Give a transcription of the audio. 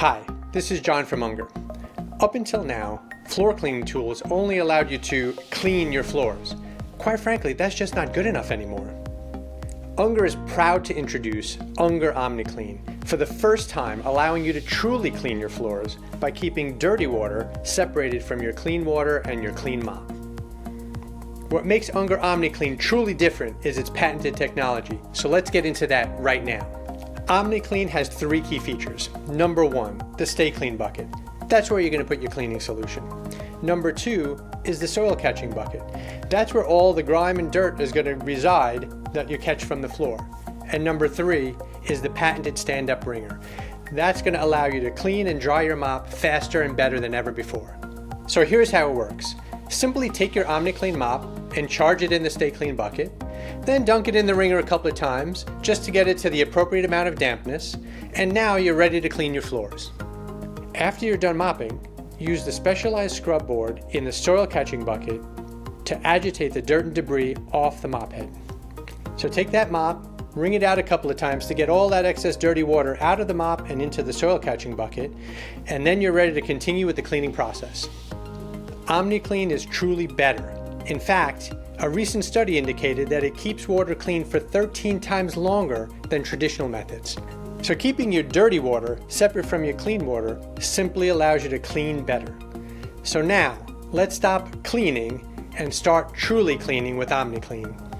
Hi, this is John from Unger. Up until now, floor cleaning tools only allowed you to clean your floors. Quite frankly, that's just not good enough anymore. Unger is proud to introduce Unger OmniClean, for the first time allowing you to truly clean your floors by keeping dirty water separated from your clean water and your clean mop. What makes Unger OmniClean truly different is its patented technology, so let's get into that right now. OmniClean has three key features. Number one, the Stay Clean bucket. That's where you're going to put your cleaning solution. Number two is the soil catching bucket. That's where all the grime and dirt is going to reside that you catch from the floor. And number three is the patented stand-up wringer. That's going to allow you to clean and dry your mop faster and better than ever before. So here's how it works. Simply take your OmniClean mop and charge it in the Stay Clean bucket. Then dunk it in the wringer a couple of times just to get it to the appropriate amount of dampness. And now you're ready to clean your floors. After you're done mopping, use the specialized scrub board in the soil catching bucket to agitate the dirt and debris off the mop head. So take that mop, wring it out a couple of times to get all that excess dirty water out of the mop and into the soil catching bucket, and then you're ready to continue with the cleaning process. OmniClean is truly better. In fact, a recent study indicated that it keeps water clean for 13 times longer than traditional methods. So keeping your dirty water separate from your clean water simply allows you to clean better. So now, let's stop cleaning and start truly cleaning with OmniClean.